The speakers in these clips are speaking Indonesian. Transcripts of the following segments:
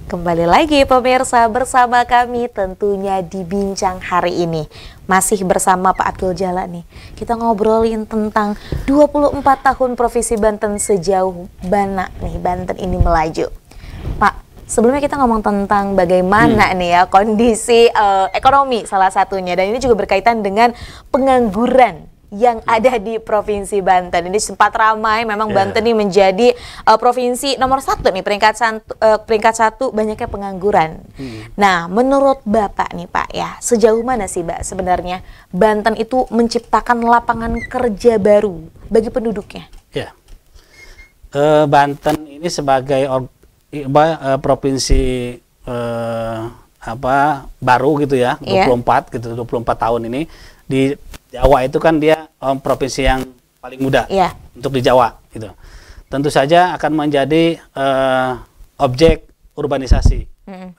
Kembali lagi pemirsa bersama kami tentunya di Bincang hari ini. Masih bersama Pak Abdul Jalak nih. Kita ngobrolin tentang 24 tahun Provinsi Banten sejauh mana nih Banten ini melaju. Pak, sebelumnya kita ngomong tentang bagaimana nih ya kondisi ekonomi salah satunya. Dan ini juga berkaitan dengan pengangguran yang ada di Provinsi Banten. Ini sempat ramai, memang Banten ini menjadi provinsi nomor 1 nih, peringkat satu banyaknya pengangguran. Nah, menurut Bapak nih Pak ya, sejauh mana sih Mbak sebenarnya Banten itu menciptakan lapangan kerja baru bagi penduduknya? Ya, Banten ini sebagai provinsi baru gitu ya, 24 gitu, 24 tahun ini di Jawa itu kan dia provinsi yang paling muda untuk di Jawa gitu. Tentu saja akan menjadi objek urbanisasi,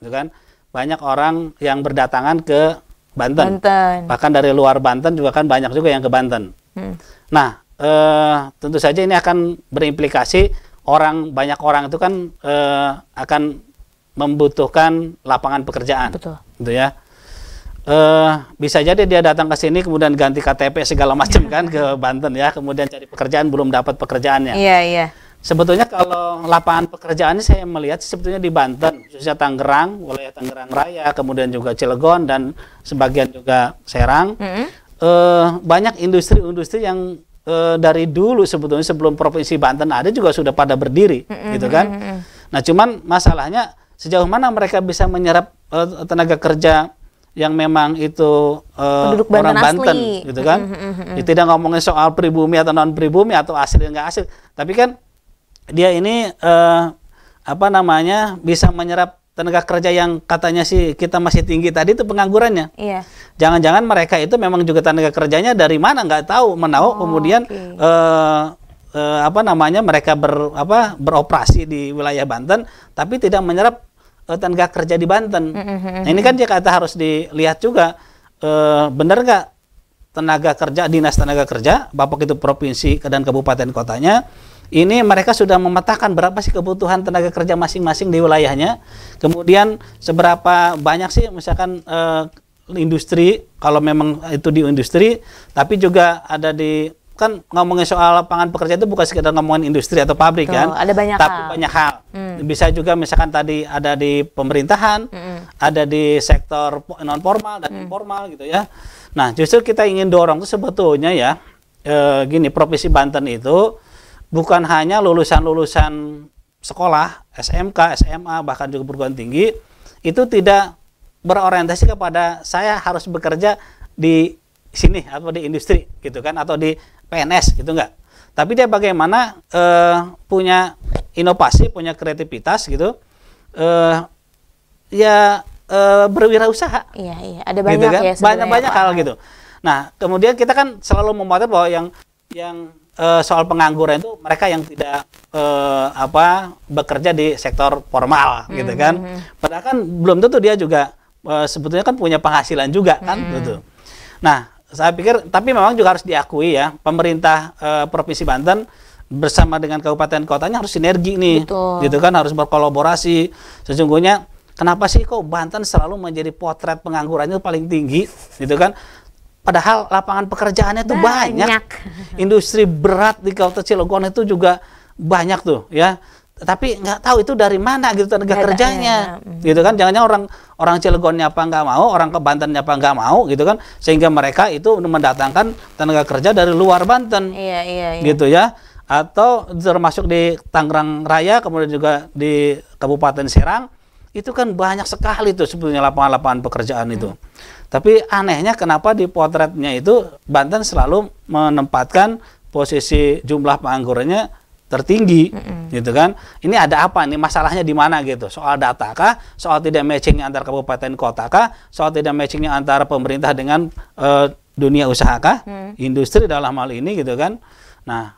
gitu kan. Banyak orang yang berdatangan ke Banten. Bahkan dari luar Banten juga kan banyak juga yang ke Banten. Nah, tentu saja ini akan berimplikasi banyak orang itu kan akan membutuhkan lapangan pekerjaan, gitu ya. Bisa jadi dia datang ke sini kemudian ganti KTP segala macam kan ke Banten ya, kemudian cari pekerjaan belum dapat pekerjaannya. Iya. Sebetulnya kalau lapangan pekerjaan ini saya melihat sebetulnya di Banten, khususnya Tangerang, wilayah Tangerang Raya, kemudian juga Cilegon dan sebagian juga Serang, banyak industri-industri yang dari dulu sebetulnya sebelum Provinsi Banten ada juga sudah pada berdiri, gitu kan. Nah, cuman masalahnya sejauh mana mereka bisa menyerap tenaga kerja yang memang itu orang Banten gitu kan. Tidak ngomongin soal pribumi atau non pribumi atau asli nggak asli, tapi kan dia ini bisa menyerap tenaga kerja yang katanya sih kita masih tinggi tadi itu penganggurannya. Jangan-jangan mereka itu memang juga tenaga kerjanya dari mana nggak tahu, kemudian mereka beroperasi di wilayah Banten tapi tidak menyerap tenaga kerja di Banten. Nah, ini kan kita harus dilihat juga benar nggak dinas tenaga kerja, Bapak itu provinsi dan kabupaten kotanya, ini mereka sudah memetakan berapa sih kebutuhan tenaga kerja masing-masing di wilayahnya, kemudian seberapa banyak sih misalkan industri, kalau memang itu di industri, tapi juga ada di kan ngomongin soal lapangan pekerjaan itu bukan sekedar ngomongin industri atau pabrik kan, ada banyak banyak hal. Bisa juga misalkan tadi ada di pemerintahan, ada di sektor non formal dan informal gitu ya. Nah, justru kita ingin dorong itu sebetulnya ya, gini, Provinsi Banten itu bukan hanya lulusan sekolah, SMK, SMA, bahkan juga perguruan tinggi, itu tidak berorientasi kepada saya harus bekerja di sini atau di industri gitu kan, atau di PNS gitu enggak. Tapi dia bagaimana punya inovasi, punya kreativitas gitu, berwirausaha. Iya, ada banyak gitu kan? ya sebenarnya. Banyak hal gitu. Nah, kemudian kita kan selalu memotret bahwa yang soal pengangguran itu mereka yang tidak bekerja di sektor formal gitu kan. Padahal kan belum tentu dia juga sebetulnya kan punya penghasilan juga kan gitu. Nah, saya pikir tapi memang juga harus diakui ya, pemerintah Provinsi Banten bersama dengan kabupaten kotanya harus sinergi nih. Gitu kan, harus berkolaborasi. Sesungguhnya kenapa sih kok Banten selalu menjadi potret penganggurannya paling tinggi gitu kan? Padahal lapangan pekerjaannya itu banyak. Industri berat di Kabupaten Cilegon itu juga banyak tuh ya. Tapi nggak tahu itu dari mana gitu tenaga kerjanya, gitu kan? Jangan-jangan orang Cilegonnya apa nggak mau, orang ke Bantennya apa nggak mau, gitu kan? Sehingga mereka itu mendatangkan tenaga kerja dari luar Banten, gitu ya? Atau termasuk di Tangerang Raya, kemudian juga di Kabupaten Serang, itu kan banyak sekali tuh sebetulnya lapangan-lapangan pekerjaan itu. Tapi anehnya kenapa di potretnya itu Banten selalu menempatkan posisi jumlah penganggurannya tertinggi, gitu kan? Ini ada apa nih, masalahnya di mana gitu? Soal data kah? Soal tidak matchingnya antar kabupaten kota kah? Soal tidak matchingnya antara pemerintah dengan dunia usaha kah? Industri dalam hal ini gitu kan? Nah,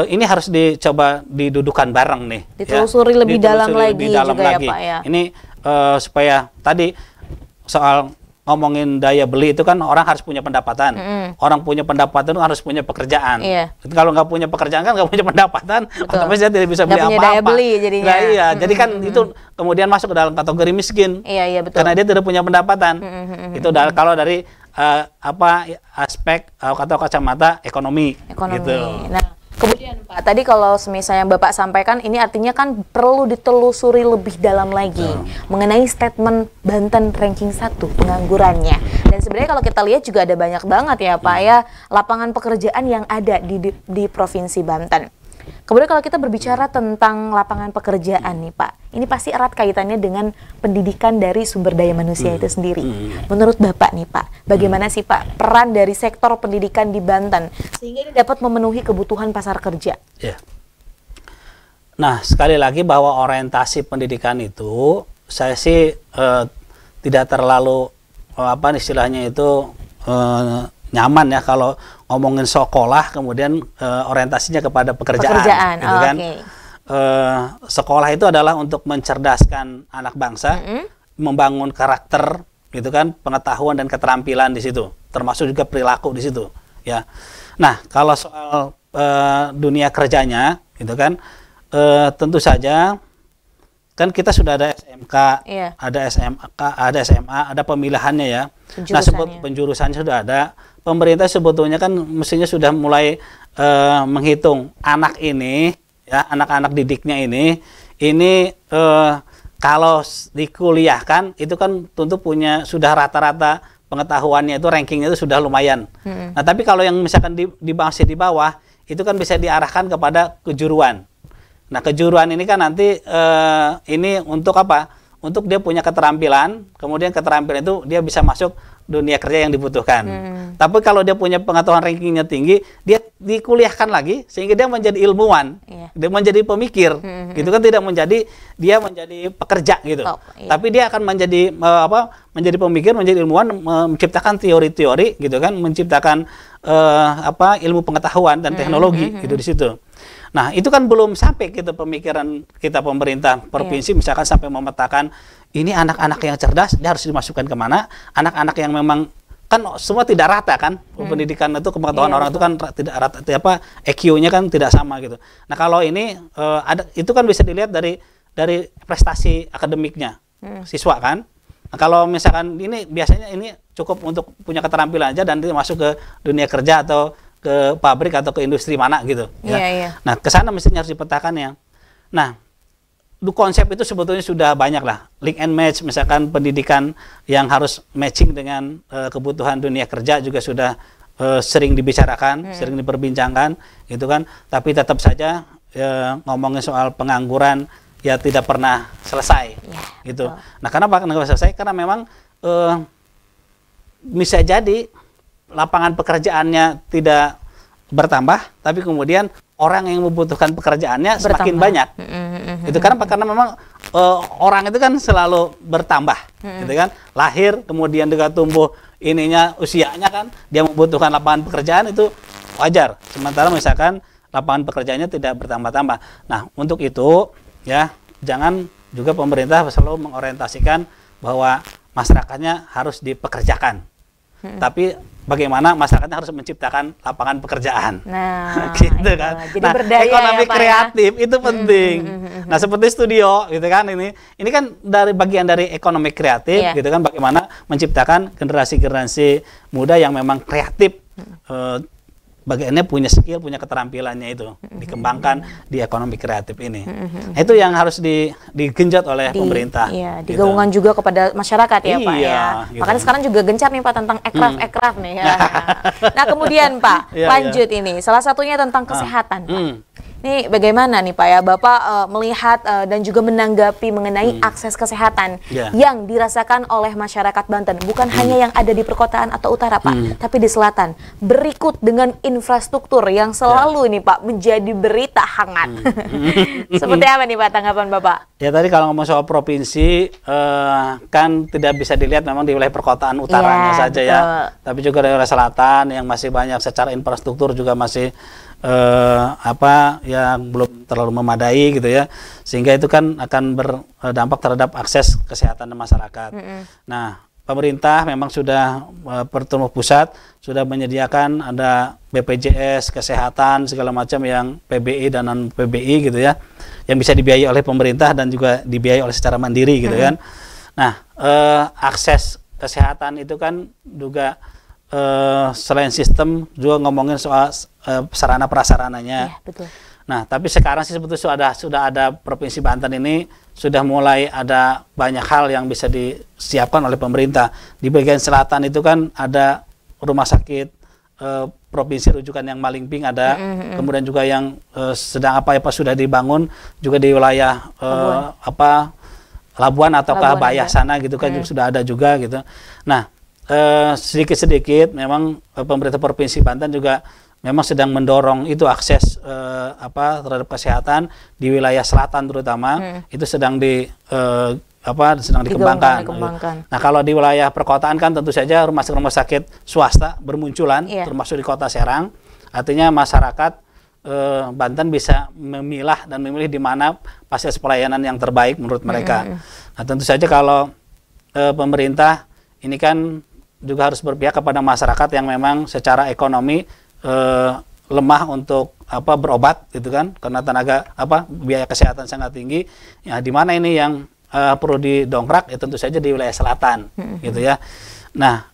ini harus dicoba didudukan bareng nih. Ditelusuri lebih dalam lagi juga ya Pak ya. Ini supaya tadi soal ngomongin daya beli itu kan orang harus punya pendapatan. Orang punya pendapatan harus punya pekerjaan. Kalau nggak punya pekerjaan kan nggak punya pendapatan, otomatis dia tidak bisa beli apa-apa. Daya beli jadinya. Nah, iya, jadi kan itu kemudian masuk ke dalam kategori miskin. Iya, betul. Karena dia tidak punya pendapatan. Itu kalau dari aspek atau kacamata ekonomi. Gitu. Nah, kemudian Pak, tadi kalau misalnya Bapak sampaikan, ini artinya kan perlu ditelusuri lebih dalam lagi mengenai statement Banten ranking 1 penganggurannya. Dan sebenarnya kalau kita lihat juga ada banyak banget ya Pak ya, lapangan pekerjaan yang ada di Provinsi Banten. Kemudian kalau kita berbicara tentang lapangan pekerjaan nih Pak, ini pasti erat kaitannya dengan pendidikan dari sumber daya manusia itu sendiri. Menurut Bapak nih Pak, bagaimana sih Pak peran dari sektor pendidikan di Banten sehingga ini dapat memenuhi kebutuhan pasar kerja? Ya. Nah, sekali lagi bahwa orientasi pendidikan itu saya sih tidak terlalu istilahnya itu nyaman ya kalau ngomongin sekolah kemudian orientasinya kepada pekerjaan gitu kan. Sekolah itu adalah untuk mencerdaskan anak bangsa, membangun karakter gitu kan, pengetahuan dan keterampilan di situ, termasuk juga perilaku di situ ya. Nah, kalau soal dunia kerjanya gitu kan, tentu saja kan kita sudah ada SMK, ada SMK, ada SMA, ada pemilihannya ya. Nah, penjurusannya sudah ada. Pemerintah sebetulnya kan mestinya sudah mulai menghitung anak ini, ya anak-anak didiknya ini kalau dikuliahkan itu kan tentu sudah rata-rata pengetahuannya itu rankingnya itu sudah lumayan. Nah, tapi kalau yang misalkan masih di bawah itu kan bisa diarahkan kepada kejuruan. Nah, kejuruan ini kan nanti ini untuk apa? Untuk dia punya keterampilan, kemudian keterampilan itu dia bisa masuk dunia kerja yang dibutuhkan. Tapi kalau dia punya pengetahuan rankingnya tinggi, dia dikuliahkan lagi sehingga dia menjadi ilmuwan, dia menjadi pemikir, gitu kan, tidak menjadi dia menjadi pekerja gitu. Tapi dia akan menjadi menjadi pemikir, menjadi ilmuwan, menciptakan teori-teori gitu kan, menciptakan ilmu pengetahuan dan teknologi gitu di situ. Nah, itu kan belum sampai gitu pemikiran kita pemerintah provinsi misalkan sampai memetakan ini anak-anak yang cerdas dia harus dimasukkan kemana, anak-anak yang memang kan semua tidak rata kan, pendidikan itu pengetahuan orang itu kan tidak rata, EQ-nya kan tidak sama gitu. Nah, kalau ini itu kan bisa dilihat dari prestasi akademiknya siswa kan. Nah, kalau misalkan ini biasanya ini cukup untuk punya keterampilan aja dan dia masuk ke dunia kerja atau ke pabrik atau ke industri mana gitu ya. Nah, ke sana mestinya harus dipetakan ya. Nah, konsep itu sebetulnya sudah banyak lah. Link and match misalkan pendidikan yang harus matching dengan kebutuhan dunia kerja juga sudah sering dibicarakan, sering diperbincangkan gitu kan. Tapi tetap saja ngomongin soal pengangguran ya tidak pernah selesai gitu. Nah, kenapa nggak selesai? Karena memang bisa jadi lapangan pekerjaannya tidak bertambah, tapi kemudian orang yang membutuhkan pekerjaannya semakin banyak. Itu karena memang orang itu kan selalu bertambah, gitu kan? Lahir kemudian juga tumbuh usianya kan, dia membutuhkan lapangan pekerjaan itu wajar. Sementara misalkan lapangan pekerjaannya tidak bertambah-tambah. Nah, untuk itu ya jangan juga pemerintah selalu mengorientasikan bahwa masyarakatnya harus dipekerjakan. Tapi bagaimana masyarakatnya harus menciptakan lapangan pekerjaan. Nah, gitu kan. Jadi berdaya ekonomi ya, Pak, kreatif itu penting. Nah, seperti studio gitu kan, ini kan dari bagian dari ekonomi kreatif gitu kan, bagaimana menciptakan generasi-generasi muda yang memang kreatif. Bagiannya punya skill, punya keterampilannya itu dikembangkan di ekonomi kreatif ini. Nah, itu yang harus digenjot oleh pemerintah. Iya, digabungkan juga kepada masyarakat ya Pak ya. Gitu. Makanya sekarang juga gencar nih Pak tentang ekraf nih ya. Nah, kemudian Pak, lanjut ini. Salah satunya tentang kesehatan Pak. Ini bagaimana nih Pak ya, Bapak melihat dan juga menanggapi mengenai akses kesehatan yang dirasakan oleh masyarakat Banten, bukan hanya yang ada di perkotaan atau utara Pak, tapi di selatan, berikut dengan infrastruktur yang selalu nih Pak menjadi berita hangat. Seperti apa nih Pak tanggapan Bapak? Ya, tadi kalau ngomong soal provinsi kan tidak bisa dilihat memang di wilayah perkotaan utaranya saja ya, tapi juga daerah selatan yang masih banyak secara infrastruktur juga masih yang belum terlalu memadai gitu ya, sehingga itu kan akan berdampak terhadap akses kesehatan masyarakat. Nah, pemerintah memang sudah pemerintah pusat sudah menyediakan ada BPJS kesehatan segala macam yang PBI dan non PBI gitu ya, yang bisa dibiayai oleh pemerintah dan juga dibiayai oleh secara mandiri gitu kan. Nah, akses kesehatan itu kan juga selain sistem juga ngomongin soal sarana prasarananya. Ya, betul. Nah, tapi sekarang sih sebetulnya sudah ada Provinsi Banten ini sudah mulai ada banyak hal yang bisa disiapkan oleh pemerintah. Di bagian selatan itu kan ada rumah sakit provinsi rujukan yang Malingping ada, kemudian juga yang sedang sudah dibangun juga di wilayah Labuan atau Bayah sana gitu kan juga sudah ada juga gitu. Nah, sedikit-sedikit memang pemerintah Provinsi Banten juga memang sedang mendorong itu akses terhadap kesehatan di wilayah selatan terutama itu sedang dikembangkan. Nah, kalau di wilayah perkotaan kan tentu saja rumah sakit swasta bermunculan termasuk di Kota Serang. Artinya masyarakat Banten bisa memilah dan memilih di mana fasilitas pelayanan yang terbaik menurut mereka. Nah, tentu saja kalau pemerintah ini kan juga harus berpihak kepada masyarakat yang memang secara ekonomi lemah untuk berobat gitu kan, karena biaya kesehatan sangat tinggi. Ya, di mana ini yang perlu didongkrak ya tentu saja di wilayah selatan gitu ya. Nah,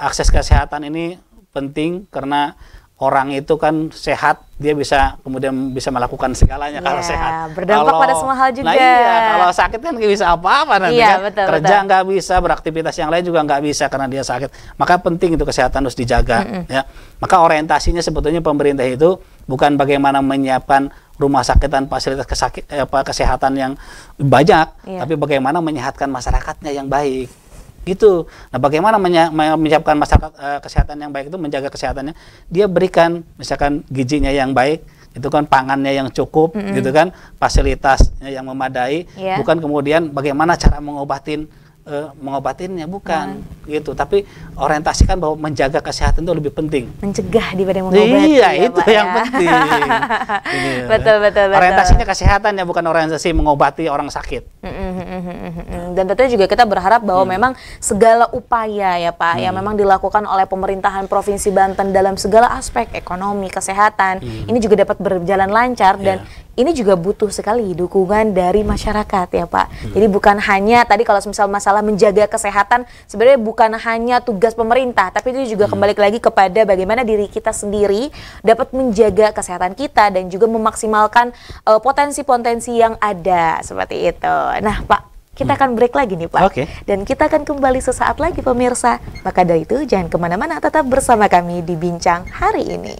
akses kesehatan ini penting karena orang itu kan sehat, dia kemudian bisa melakukan segalanya kalau sehat. Berdampak pada semua hal juga. Nah iya, kalau sakit kan nggak bisa apa-apa nanti kan. Kerja nggak bisa, beraktivitas yang lain juga nggak bisa karena dia sakit. Maka penting itu kesehatan harus dijaga. Ya. Maka orientasinya sebetulnya pemerintah itu bukan bagaimana menyiapkan rumah sakit dan fasilitas kesehatan yang banyak, tapi bagaimana menyehatkan masyarakatnya yang baik. Gitu. Nah, bagaimana menyiapkan masyarakat kesehatan yang baik itu, menjaga kesehatannya, dia berikan misalkan gizinya yang baik, itu kan pangannya yang cukup, gitu kan, fasilitasnya yang memadai, bukan kemudian bagaimana cara mengobatinya, bukan gitu, tapi orientasikan bahwa menjaga kesehatan itu lebih penting, mencegah dibanding mengobati. Iya, itu yang penting. Betul. Orientasinya kesehatan ya, bukan orientasi mengobati orang sakit. Dan tentunya juga kita berharap bahwa memang segala upaya ya Pak yang memang dilakukan oleh pemerintahan Provinsi Banten dalam segala aspek ekonomi, kesehatan ini juga dapat berjalan lancar dan ini juga butuh sekali dukungan dari masyarakat ya Pak. Jadi bukan hanya tadi kalau misal masalah menjaga kesehatan sebenarnya bukan hanya tugas pemerintah, tapi itu juga kembali lagi kepada bagaimana diri kita sendiri dapat menjaga kesehatan kita dan juga memaksimalkan potensi-potensi yang ada seperti itu. Nah Pak, kita akan break lagi nih Pak. Dan kita akan kembali sesaat lagi pemirsa. Maka dari itu jangan kemana-mana, tetap bersama kami di Bincang Hari Ini.